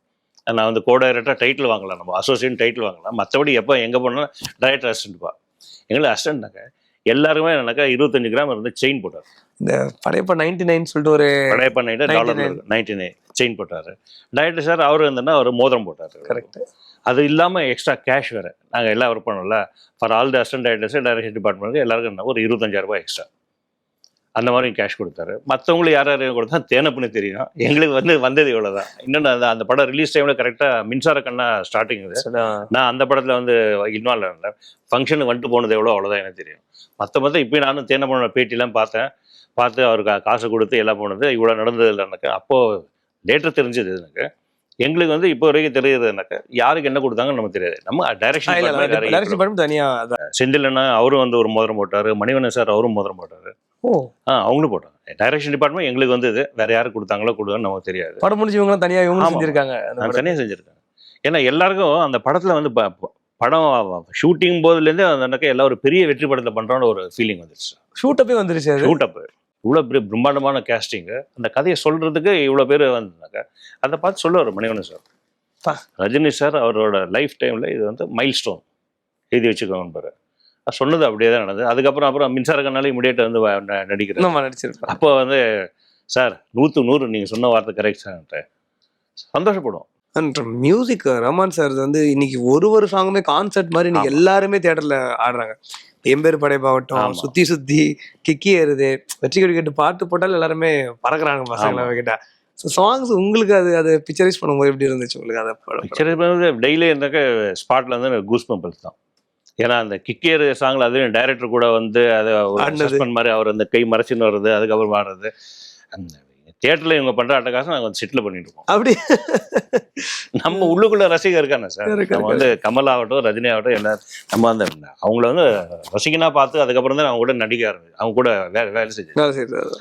நான் வந்து கோடைரக்டர் டைட்டில் வாங்கலாம், நம்ம அசோசியேட் டைட்டில் வாங்கலாம். மற்றபடி எப்போ எங்கே போனாலும் டைரக்டர் அசிஸ்டன்ட்பா. எங்களுக்கு அசிஸ்டன்ட்னாக்க எல்லாருக்குமே என்னக்கா 25 கிராம் இருந்து செயின் போட்டார். இந்த படையப்பா 99 சொல்லிட்டு ஒரு படையப்பா $99 செயின் போட்டார். டைரக்டர் சார் அவர் இருந்ததுன்னா அவர் மோதிரம் போட்டார். கரெக்ட். அது இல்லாமல் எக்ஸ்ட்ரா கேஷ் வேறு நாங்கள் எல்லாம் ஒர்க் பண்ணோம்ல. For all the assistant directors direction டிபார்ட்மெண்ட்டுக்கு எல்லாருக்கும் ஒரு $25,000 எக்ஸ்ட்ரா அந்த மாதிரி கேஷ் கொடுத்தாரு. மற்றவங்களுக்கு யார் யார் கொடுத்தா தேனப்புன்னு தெரியும். எங்களுக்கு வந்து வந்தது இவ்வளோ தான். இன்னொன்று அந்த படம் ரிலீஸ் டைமில் கரெக்டாக மின்சார கண்ணா ஸ்டார்டிங் இது. நான் அந்த படத்தில் வந்து இன்வால்வ் ஆகல. ஃபங்க்ஷனுக்கு வந்துட்டு போனது எவ்வளோ அவ்வளோதான் எனக்கு தெரியும். மற்ற இப்போயும் நானும் தேனப்பனோட பேட்டிலாம் பார்த்து அவருக்கு காசு கொடுத்து எல்லாம் போனது இவ்வளோ நடந்தது இல்லைனாக்கா அப்போது லேட்டர் தெரிஞ்சது எனக்கு. எங்களுக்கு வந்து இப்போ வரைக்கும் தெரியுதுனாக்கா யாருக்கு என்ன கொடுத்தாங்கன்னு நமக்கு தெரியாது. நம்ம டைரக்ஷன் தனியாக செந்திலன்னா அவரும் வந்து ஒரு மோதிரம் போட்டார், மணிவண்ணன் சார் அவரும் மோதிரம் போட்டார். அவங்களும் போட்டாங்க. டைரக்ஷன் டிபார்ட்மெண்ட் எங்களுக்கு வந்து இது வேற யாருக்கு கொடுத்தாங்களோ கொடுத்தாங்கன்னு நமக்கு தெரியாது. படம் முடிஞ்சவங்களும் தனியாக இவங்க செஞ்சிருக்காங்க, தனியாக செஞ்சிருக்காங்க. ஏன்னா எல்லாருக்கும் அந்த படத்தில் வந்து படம் ஷூட்டிங் போதுலேருந்தே அந்த எல்லாம் ஒரு பெரிய வெற்றி படத்தில் பண்ணுறோன்னு ஒரு ஃபீலிங் வந்துருச்சு. ஷூட்டப்பே வந்துருச்சு. ஷூட்டப்பு இவ்வளோ பெரிய பிரம்மாண்டமான கேஸ்டிங்கு, அந்த கதையை சொல்கிறதுக்கு இவ்வளோ பேர் வந்தாங்க. அதை பார்த்து சொல்லுவார் மணிவண்ணன் சார். ரஜினி சார் அவரோட லைஃப் டைமில் இது வந்து மைல் ஸ்டோன் எழுதி வச்சுக்கோங்க பாரு. சொன்னது அப்படியே தான் நடந்தது. அதுக்கப்புறம் மின்சார கண்ணாலே இமிடியேட்டாக வந்து நடிக்கிறேன். அப்போ வந்து சார் 100 நீங்கள் சொன்ன வார்த்தை கரெக்ட் சார், சந்தோஷப்படுவோம். மியூசிக் ரஹ்மான் சார் வந்து இன்னைக்கு ஒரு சாங்குமே கான்சர்ட் மாதிரி இன்னைக்கு எல்லாருமே தியேட்டர்ல ஆடுறாங்க. எம்பேர் படைப்பாகட்டும், சுத்தி கிக்கி ஏறுது, வெற்றி கொடி கேட்டு பாட்டு போட்டாலும் எல்லாருமே பறக்குறாங்க பசங்க கிட்ட. ஸோ சாங்ஸ் உங்களுக்கு அது பிக்சரைஸ் பண்ணும்போது எப்படி இருந்துச்சு உங்களுக்கு? அதை பிக்சரைஸ் பண்ணுறது டெய்லி இருந்தாக்க ஸ்பாட்டில் வந்து கூஸ் பம்பிள்ஸ் தான். ஏன்னா அந்த கிக்கேர் சாங்கில் அதுவும் டைரக்டர் கூட வந்து அதை சஸ்பெண்ட் மாதிரி அவர் அந்த கை மறைச்சின்னு வர்றது, அதுக்கப்புறம் ஆடுறது, அந்த தியேட்டரில் இவங்க பண்ணுற அட்டகாசம் நாங்கள் வந்து செட்டில் பண்ணிட்டு இருக்கோம். அப்படி நம்ம உள்ளுக்குள்ள ரசிகர் இருக்கானே சார். நம்ம வந்து கமல் ஆகட்டும் ரஜினி ஆகட்டும் எல்லாரும் நம்ம வந்து அவங்கள வந்து ரசிகனா பார்த்து அதுக்கப்புறம் தான் அவங்க கூட நடிக்க ஆரம்பிச்சு, அவங்க கூட வேலை செஞ்சு.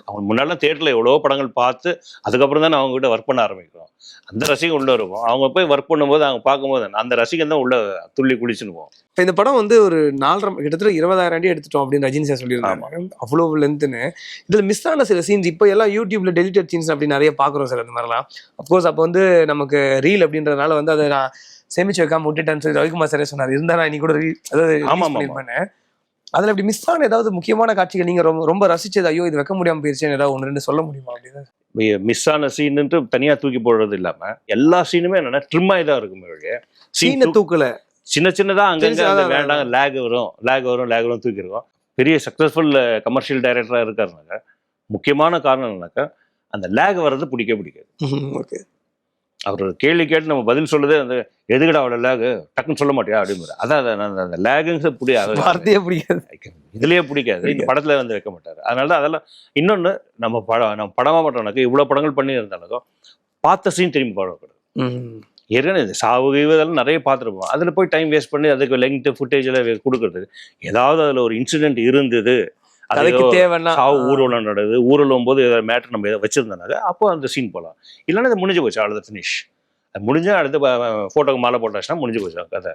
அவங்க முன்னாடி தியேட்டரில் எவ்வளோ படங்கள் பார்த்து அதுக்கப்புறம் தான் அவங்க கிட்ட ஒர்க் பண்ண ஆரம்பிக்கிறோம். அந்த ரசிகன் உள்ள இருக்கும். அவங்க போய் ஒர்க் பண்ணும்போது அவங்க பார்க்கும்போது அந்த ரசிகன் தான் உள்ள துள்ளி குளிச்சுன்னு. இப்போ இந்த படம் வந்து ஒரு 4.5 கிட்டத்தட்ட 20,000 அடி எடுத்துட்டோம் அப்படின்னு ரஜினி சார் சொல்லியிருக்காங்க. அவ்வளோ லென்த்துன்னு. இதில் மிஸ் ஆன சில சீன்ஸ் இப்போ எல்லாம் யூடியூப்ல டெலிட்டட் சீன்ஸ் அப்படி நிறைய பார்க்குறோம் சார். அந்த மாதிரிலாம் அப்கோர்ஸ் அப்போ வந்து நமக்கு ரீல் அப்படின்றதுனால வந்து அதை நான் சேமிச்சு வைக்காம விட்டுட்டேன்னு சொல்லி ரவிக்குமார் சாரே சொன்னார். இருந்தா நான் இன்னைக்கு கூட ரீல் அதாவது அதில் இப்படி மிஸ் ஆன ஏதாவது முக்கியமான காட்சிகள் நீங்கள் ரொம்ப ரசிச்சது, ஐயோ இது வைக்க முடியாமல் போயிருச்சுன்னு ஏதாவது 1-2 சொல்ல முடியுமா? அப்படின்னு மிஸ் ஆன சீனுன்ட்டு தனியாக தூக்கி போடுறது இல்லாமல் எல்லா சீனுமே என்னன்னா ட்ரிம்மாகி தான் இருக்குமே. சீனை தூக்கல சின்னதா அங்கங்க அதான், வேண்டாம் லேக் வரும் தூக்கிடுவோம். பெரிய சக்சஸ்ஃபுல் கமர்ஷியல் டைரக்டரா இருக்காருனாக்க முக்கியமான காரணம் என்னன்னாக்கா அந்த லேக் வர்றது பிடிக்காது. ஓகே. அவர் கேள்வி கேட்டு நம்ம பதில் சொல்லுதே அந்த எதுக்கடா அவ்வளோ லேகு டக்குன்னு சொல்ல மாட்டியா அப்படின்னு. அதான் அந்த லேகுங்கிறது வார்த்தையே பிடிக்காது, இதுலயே பிடிக்காது. இந்த படத்துல வந்து வைக்க மாட்டாரு. அதனால தான் அதெல்லாம் இன்னொன்னு நம்ம படமா பண்றோம்னாக்க இவ்வளவு படங்கள் பண்ணி இருந்தாலும் பார்த்த சீன் திரும்பி பாடக்கூடாது. ஏற்கனவே இந்த சாவு இதெல்லாம் நிறைய பார்த்துருப்போம். அதில் போய் டைம் வேஸ்ட் பண்ணி அதுக்கு லெங்க் ஃபுட்டேஜ் எல்லாம் கொடுக்குறதுக்கு ஏதாவது அதில் ஒரு இன்சிடென்ட் இருந்தது, அதுக்கு தேவைன்னா சாவு ஊர்வலம் நடக்குது, ஊர்வலம் போது ஏதாவது மேட்ரு நம்ம எதாவது வச்சிருந்தோம்னாக்க அப்போ அந்த சீன் போகலாம். இல்லைன்னா அது முடிஞ்சு போச்சு, அவ்வளோதான் ஃபினிஷ். அது முடிஞ்சால் அடுத்து ஃபோட்டோக்கு மாலை போட்டாச்சுன்னா முடிஞ்சு போச்சு கதை.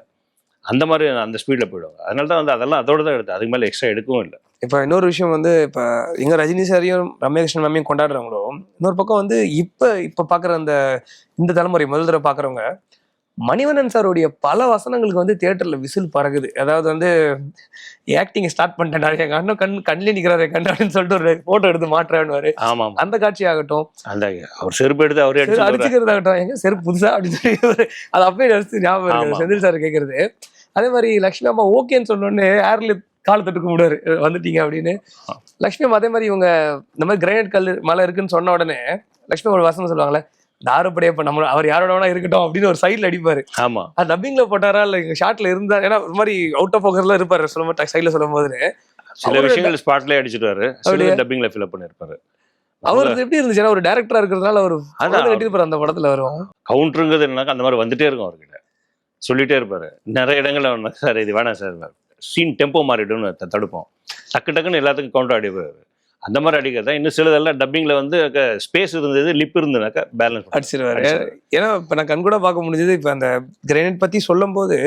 அந்த மாதிரி அந்த ஸ்பீடில் போயிடுவாங்க. அதனால தான் வந்து அதெல்லாம் அதோட தான் எடுத்து அதுக்கு மேலே எக்ஸ்ட்ரா எடுக்கவும் இல்லை. இப்போ இன்னொரு விஷயம் வந்து இப்போ எங்க ரஜினி சாரையும் ரம்யகிருஷ்ணன் மேமையும் கொண்டாடுறவங்களோ, இன்னொரு பக்கம் வந்து இப்போ பார்க்குற இந்த தலைமுறை முதல் தடவை பார்க்குறவங்க மணிவண்ணன் சாருடைய பல வசனங்களுக்கு வந்து தியேட்டர்ல விசில் பறகுது. அதாவது வந்து ஆக்டிங் ஸ்டார்ட் பண்ணிட்டேன், எங்க அண்ணன் கண்ணிலே நிக்கிறாரு கண்ணு அப்படின்னு சொல்லிட்டு ஒரு போட்டோ எடுத்து மாட்டுறான்னு. ஆமாம், அந்த காட்சி ஆகட்டும், அந்த அவர் செருப்பு எடுத்து அவரே அடிச்சுக்கிறதாகட்டும், எங்க செருப்பு புதுசா அப்படின்னு சொல்லி அது அப்பயே நினைச்சு ஞாபகம் இருக்கு செந்தில் சார் கேட்கறது. அதே மாதிரி லட்சுமி அம்மா ஓகேன்னு சொன்னோடனே ஏர்ல காலை தொட்டு கும்பிடுவாரு வந்துட்டீங்க அப்படின்னு. லட்சுமி அம்மா அதே மாதிரி இவங்க இந்த மாதிரி கிரைனட் கல் மலை இருக்குன்னு சொன்ன உடனே லட்சுமி ஒரு வசனம் சொல்லுவாங்களே, தாருப்படியே இப்ப நம்ம அவர் யாரோட வேணா இருக்கட்டும் அப்படின்னு ஒரு சைட்ல அடிப்பாரு. ஆமா, அது டப்பிங்ல போட்டாரா இல்ல ஷார்ட்ல இருந்தா, ஏன்னா ஒரு மாதிரி அவுட் ஆஃப் ஃபோக்கஸ்ல இருப்பாரு சொல்லும் போது சைட்ல சொல்லும் போது சில விஷயங்கள் ஸ்பாட்லயே அடிச்சுட்டாரு, டப்பிங்ல ஃபில் பண்ணிருப்பாரு. அவர் எப்படி இருந்துச்சுன்னா ஒரு டைரக்டரா இருக்கிறதுனால ஒரு கட்டிருப்பாரு அந்த படத்துல வரும். கவுண்டருங்கிறது என்னன்னா அந்த மாதிரி வந்துட்டே இருக்கும், அவர்கிட்ட சொல்லிட்டே இருப்பாரு. நிறைய இடங்கள்ல சார் இது வேணாம் சார், சீன் டெம்போ மாறிடும்னு தடுப்போம், டக்குன்னு எல்லாத்துக்கும் கவுண்டர் அடிப்பாரு. அந்த மாதிரி அடிக்கிறதா. இன்னும் சிலதெல்லாம் டப்பிங்ல வந்து ஸ்பேஸ் இருந்தது, லிப் இருந்ததுனாக்கா பேலன்ஸ் அடிச்சிருவாரு. ஏன்னா இப்ப நான் கண் கூட பார்க்க முடிஞ்சது. இப்ப அந்த கிரைனட் பத்தி சொல்லும் போது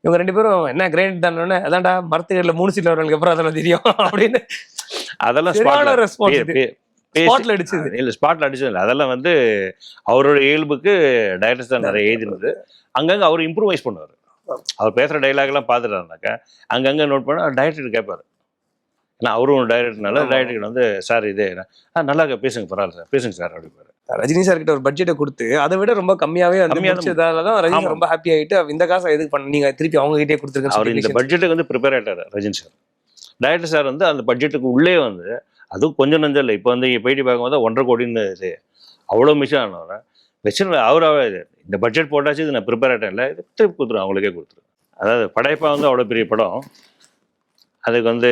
இவங்க ரெண்டு பேரும் என்ன கிரைனட் தானே, அதான்டா மரத்துக்கடல 3 சீட்ல வரவங்களுக்கு அப்புறம் அதெல்லாம் தெரியும் அப்படின்னு அதெல்லாம் ஸ்பாட்ல அடிச்சது இல்ல, ஸ்பாட்ல அடிச்சது இல்லை. அதெல்லாம் வந்து அவரோட இயல்புக்கு டைரக்டர்ஸ் தான் நிறைய எழுதினது. அங்கங்க அவர் இம்ப்ரூவைஸ் பண்ணுவார். அவர் பேசுற டைலாக் எல்லாம் பார்த்துட்டாருனாக்கா அங்கங்க நோட் பண்ண டைரக்டர் கேட்பாரு. ஏன்னா அவரும் டைரக்டர்னால டைரக்டர் வந்து சார் இது நல்லா பேசுங்க, பரவாயில்ல சார் பேசுங்க சார் அப்படிப்பாரு. ரஜினி சார் கிட்ட ஒரு பட்ஜெட்டை கொடுத்து அதை விட ரொம்ப கம்மியாவே முடிச்சதாலதான் ரஜினி சார் ரொம்ப ஹாப்பி ஆயிட்டு இந்த காசை எதுக்கு பண்ண நீங்க திருப்பி அவங்க கிட்டே கொடுத்துருக்கேன். அவர் இந்த பட்ஜெட்டுக்கு வந்து ப்ரிப்பேர் ஆயிட்டாரு ரஜினி சார். டைரக்டர் சார் வந்து அந்த பட்ஜெட்டுக்கு உள்ளே வந்து அதுவும் கொஞ்சம் நஞ்சம் இல்லை. இப்போ வந்து போயிட்டு பார்க்கும்போது 1.5 கோடின்னு இது அவ்வளோ மிஷன் ஆனவரை வச்சு அவராகவே இந்த பட்ஜெட் போட்டாச்சு இது நான் ப்ரிப்பேர் ஆகிட்டேன் இல்லை, திருப்பி கொடுத்துருவேன், அவங்களுக்கே கொடுத்துருவேன். அதாவது படைப்பா வந்து அவ்வளோ பெரிய படம், அதுக்கு வந்து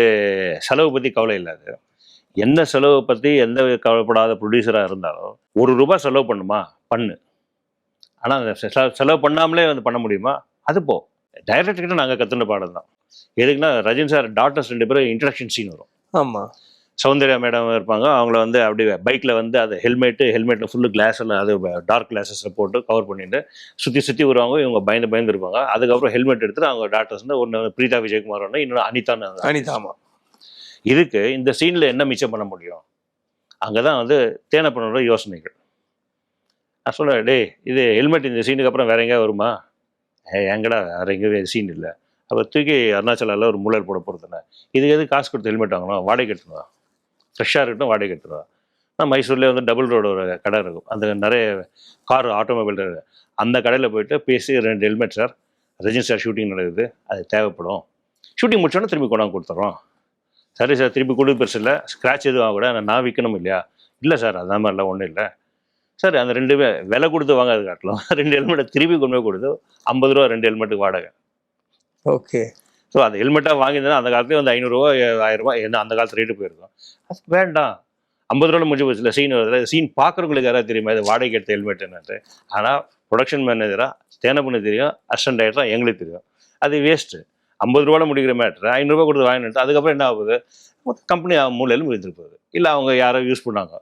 செலவு பற்றி கவலை இல்லாது. எந்த செலவை பற்றி எந்த கவலைப்படாத ப்ரொடியூசராக இருந்தாலும் ₹1 செலவு பண்ணுமா பண்ணு, ஆனால் அந்த செலவு பண்ணாமலே வந்து பண்ண முடியுமா, அது போ. டைரக்டர்கிட்ட நாங்கள் கற்றுன பாடம் தான். எதுக்குன்னா ரஜினி சார் டாக்டர்ஸ் 2 பேரும் இன்ட்ரடக்ஷன் சீன் வரும். ஆமாம், சௌந்தர்யா மேடம் இருப்பாங்க. அவங்கள வந்து அப்படியே பைக்கில் வந்து அது ஹெல்மெட்டில் ஃபுல்லு கிளாஸ் எல்லாம் அது டார்க் கிளாஸஸில் போட்டு கவர் பண்ணிட்டு சுற்றி வருவாங்க. இவங்க பயந்து இருப்பாங்க. அதுக்கப்புறம் ஹெல்மெட் எடுத்துட்டு அவங்க டாக்டர்ஸ் வந்து ஒன்று பிரீதா விஜயகுமார் ஒன்று, இன்னொன்று அனிதா. இதுக்கு இந்த சீனில் என்ன மிச்சம் பண்ண முடியும், அங்கே தான் வந்து தேனப்பனோட யோசனைகள். நான் சொல்கிறேன், டே இது ஹெல்மெட் இந்த சீனுக்கு அப்புறம் வேற எங்கேயா வருமா, எங்கடா வேற எங்கேயும் சீன் இல்லை, அப்போ தூக்கி அருணாச்சலில் ஒரு மூலர் போட போகிறதுன இதுக்கு எது காசு கொடுத்து ஹெல்மெட் வாங்கணும், வாடகை எடுத்துருவா, ஃப்ரெஷ்ஷாக இருக்கட்டும் வாடகை எடுத்துருவா. நான் மைசூர்லேயே வந்து டபுள் ரோடு ஒரு கடை இருக்கும், அந்த நிறைய கார் ஆட்டோமொபைல் அந்த கடையில் போயிட்டு பேசி 2 helmet sir, Rajini sir shooting நடக்குது, அது தேவைப்படும், ஷூட்டிங் முடிச்சோன்னா திரும்பி கொண்டாந்து கொடுத்துட்றோம். சரி சார் திருப்பி கொடுத்து பெருசு இல்லை, ஸ்க்ராட்ச் எதுவும் ஆக கூட நான் விற்கணும் இல்லையா, இல்லை சார் அது மாதிரிலாம் ஒன்றும் இல்லை சார். அந்த 2 விலை கொடுத்து வாங்காது காட்டலாம், 2 ஹெல்மெட்டை திருப்பி கொண்டு போய் கொடுத்து ₹50 2 ஹெல்மெட்டுக்கு வாடகை. ஓகே. ஸோ அந்த ஹெல்மெட்டாக வாங்கியிருந்தா அந்த காலத்துலேயே வந்து ₹500 1000 என்ன அந்த காலத்து ரேட்டு போயிருக்கும். அது வேண்டாம், ₹50 முடிஞ்சு போச்சு. இல்லை சீன் பார்க்குறவங்களுக்கு யாராவது தெரியுமா இது வாடகை எடுத்த ஹெல்மெட் என்னன்ட்டு. ஆனால் ப்ரொடக்ஷன் மேனேஜராக தேனப்பண்ணு தெரியும், அசிஸ்டன்ட் டைரக்டராக எங்களுக்கு தெரியும். அது வேஸ்ட்டு. ₹50 முடிக்கிற மேட்ரு ₹500 கொடுத்து வாங்கிட்டு அதுக்கப்புறம் என்ன ஆகுது, கம்பெனி மூலையிலும் விழுந்துட்டு போகுது, இல்லை அவங்க யாரோ யூஸ் பண்ணாங்க.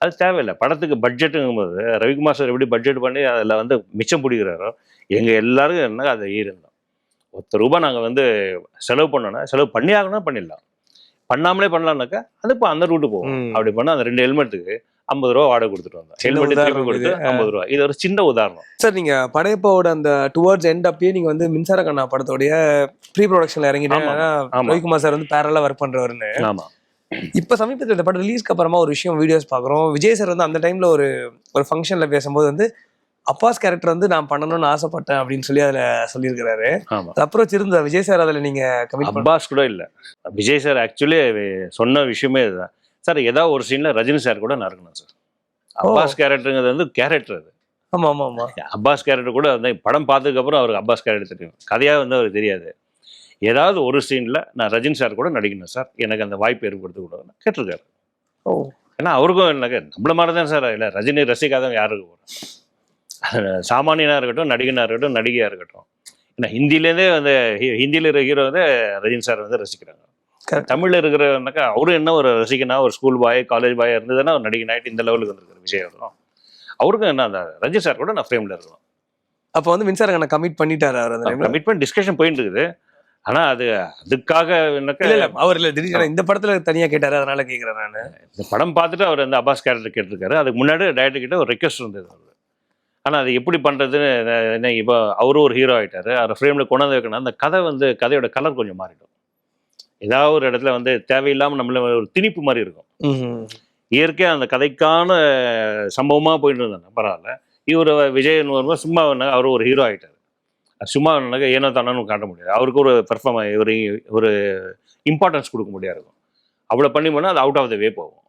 அது தேவையில்லை. படத்துக்கு பட்ஜெட்டுங்கும்போது ரவிக்குமார் சார் எப்படி பட்ஜெட் பண்ணி அதில் வந்து மிச்சம் பிடிக்கிறாரோ எங்கள் எல்லாருக்கும் என்ன அதை ஈருந்தோம். ₹1 நாங்கள் வந்து செலவு பண்ணோன்னா செலவு பண்ணி ஆகணும், பண்ணிடலாம். பண்ணாமலே பண்ணலாம்னாக்கா அது இப்போ அந்த ரூட்டு போகும். அப்படி பண்ணால் அந்த 2 ஹெல்மெட்டுக்கு ₹50 வாடகை கொடுத்துட்டு வந்தோம். ஹெல்மெட் திருப்பி கொடுத்து ₹50. இது ஒரு சின்ன உதாரணம் சார். நீங்க படையப்பாவோட அந்த டுவர்ட்ஸ் எண்ட் அப்பயே நீங்க வந்து மின்சார கண்ணா படத்தோடைய ப்ரீ ப்ரொடக்ஷன்ல இறங்கிட்டாங்க. ரவிக்குமார் சார் வந்து பேரலா ஒர்க் பண்றவருன்னு. ஆமா. இப்ப சமீபத்தில் இந்த படம் ரிலீஸ்க்கு அப்புறமா ஒரு விஷயம் வீடியோஸ் பாக்குறோம். விஜய் சார் வந்து அந்த டைம்ல ஒரு ஃபங்க்ஷன்ல பேசும்போது வந்து அப்பாஸ் கேரக்டர் வந்து நான் பண்ணணும்னு ஆசைப்பட்டேன் அப்படின்னு சொல்லி அதுல சொல்லியிருக்கிறாரு. ஆமா, அப்ரோச் இருந்த விஜய் சார் அதுல நீங்க கமிட் அப்பாஸ் கூட இல்லை, விஜய் சார் ஆக்சுவலி சொன்ன விஷயமே இதுதான் சார். ஏதாவது ஒரு சீன்ல ரஜினி சார் கூட நான் இருக்கணும் சார். அப்பாஸ் கேரக்டருங்கிறது வந்து கேரக்டர் அது. ஆமா ஆமா ஆமா. அப்பாஸ் கேரக்டர் கூட வந்து படம் பார்த்ததுக்கப்புறம் அவருக்கு அப்பாஸ் கேரக்டர் தெரியும், கதையாக வந்து அவருக்கு தெரியாது. ஏதாவது ஒரு சீனில் நான் ரஜினி சார் கூட நடிக்கணும் சார், எனக்கு அந்த வாய்ப்பு ஏற்படுத்தி கொடுக்கணும் கேட்டிருக்காரு. ஓ, ஏன்னா அவருக்கும் எனக்கு நம்மள மாதிரி தான் சார், இல்லை ரஜினி ரசிக்காதவங்க யாருக்கு போகிறோம், சாமானியனாக இருக்கட்டும், நடிகனாக இருக்கட்டும், நடிகையாக இருக்கட்டும். ஏன்னா ஹிந்திலேருந்தே வந்து ஹிந்தியில் இருக்கிற ஹீரோ வந்து ரஜினி சார் வந்து ரசிக்கிறாங்க. தமிழில் இருக்கிறனாக்கா அவரும் என்ன ஒரு ரசிகனா, ஒரு ஸ்கூல் பாய் காலேஜ் பாய் இருந்ததுன்னா ஒரு நடிகன் ஆகிட்டு இந்த லெவலுக்கு வந்துருக்காரு விஜய் அவரும். அவருக்கும் என்ன அந்த ரஜினி சார் கூட நான் ஃப்ரேமில் இருக்கணும். அப்போ வந்து மின்சாரம் கமிட் பண்ணிட்டாரு அவர் அந்த டைம்ல. கமிட்மெண்ட் டிஸ்கஷன் போயிட்டு இருக்குது. ஆனால் அதுக்காக இல்ல இல்ல அவர் இல்ல திடீர்னு இந்த படத்துல தனியா கேட்டாரு, அதனால கேட்கிறேன் நான். இந்த படம் பார்த்துட்டு அவர் அந்த அப்பாஸ் கேரக்டர் கேட்டிருக்காரு. அதுக்கு முன்னாடி டைரக்டர் கிட்ட ஒரு ரெக்வஸ்ட் இருந்தது அவருக்கு. ஆனால் அது எப்படி பண்ணுறதுன்னு என்ன, இப்போ அவரும் ஒரு ஹீரோ ஆகிட்டாரு, அவரை ஃப்ரேமில் கொண்டாந்து வைக்கணும். அந்த கதை வந்து கதையோட கலர் கொஞ்சம் மாறிடும். ஏதாவது ஒரு இடத்துல வந்து தேவையில்லாமல் நம்மள ஒரு திணிப்பு மாதிரி இருக்கும். இயற்கையாக அந்த கதைக்கான சம்பவமாக போயிட்டு இருந்தாங்க, பரவாயில்ல. இவர் விஜயன் வரும்போது சும்மா அவர் ஒரு ஹீரோ ஆகிட்டார். சும்மா ஏனோ தானு காட்ட முடியாது, அவருக்கு ஒரு ஒரு இம்பார்ட்டன்ஸ் கொடுக்க முடியாது இருக்கும். அவ்வளோ பண்ணி போனால் அது அவுட் ஆஃப் த வே போகும்.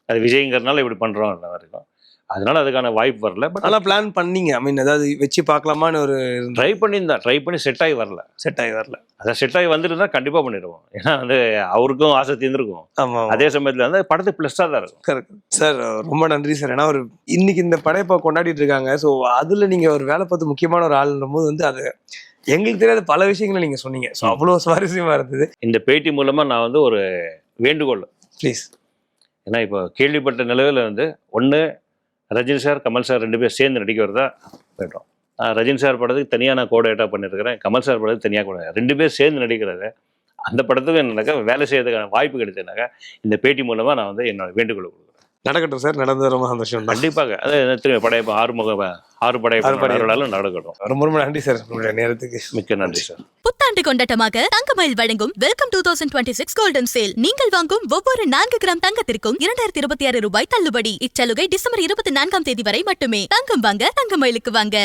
அது விஜய்ங்கிறதுனால இப்படி பண்ணுறோம் வரைக்கும், அதனால அதுக்கான வாய்ப்பு வரல. பட் நல்லா பிளான் பண்ணீங்க, ஐ மீன் ஏதாவது வச்சு பார்க்கலாமான்னு ஒரு ட்ரை பண்ணி செட் ஆகி வரல. அதான் செட் ஆகி வந்துட்டு தான் கண்டிப்பாக பண்ணிடுவோம். ஏன்னா வந்து அவருக்கும் ஆசை தீர்ந்துருக்கும். ஆமா, அதே சமயத்தில் வந்து படத்துக்கு ப்ளஸ்ஸாக தான் இருக்கும். கரெக்ட் சார், ரொம்ப நன்றி சார். ஏன்னா ஒரு இன்னைக்கு இந்த படைப்பை கொண்டாடிட்டு இருக்காங்க. ஸோ அதுல நீங்க ஒரு வேலை பார்த்து முக்கியமான ஒரு ஆளுன்ற போது வந்து அது எங்களுக்கு தெரியாத பல விஷயங்களை நீங்க சொன்னீங்க. ஸோ அவ்வளோ சுவாரஸ்யமா இருந்தது. இந்த பேட்டி மூலமா நான் வந்து ஒரு வேண்டுகோள், ப்ளீஸ். ஏன்னா இப்போ கேள்விப்பட்ட நிலவில் வந்து ஒன்று ரஜினி சார் கமல் சார் 2 பேர் சேர்ந்து நடிக்கிறதா போயிட்டோம். ரஜினி சார் படத்துக்கு தனியாக நான் கோடேட்டாக பண்ணியிருக்கிறேன், கமல் சார் படத்துக்கு தனியாக கூட 2 பேர் சேர்ந்து நடிக்கிறது. அந்த படத்துக்கு என்னக்கா வேலை செய்யறதுக்கான வாய்ப்பு கிடைச்சதுனாக்கா இந்த பேட்டி மூலமாக நான் வந்து என்னோட வேண்டுகோள் கொடுக்குறேன். நடக்கட்டும் சார், நடந்தது ரொம்ப சந்தோஷம். கண்டிப்பாக அது படையப்பா ஆறு படையப்பாளர்களும் நடக்கட்டும். ரொம்ப ரொம்ப நன்றி சார், உங்களுடைய நேரத்துக்கு மிக்க நன்றி சார். புத்தாண்டு கொண்டாட்டமாக தங்கமயில் வழங்கும் வெல்கம் 2026 கோல்டன் சேல். நீங்கள் வாங்கும் ஒவ்வொரு 4 கிராம் தங்கத்திற்கும் 2026 ரூபாய் தள்ளுபடி. இச்சலுகை டிசம்பர் 24 வரை மட்டுமே. தங்கம் வாங்க தங்கமயிலுக்கு வாங்க.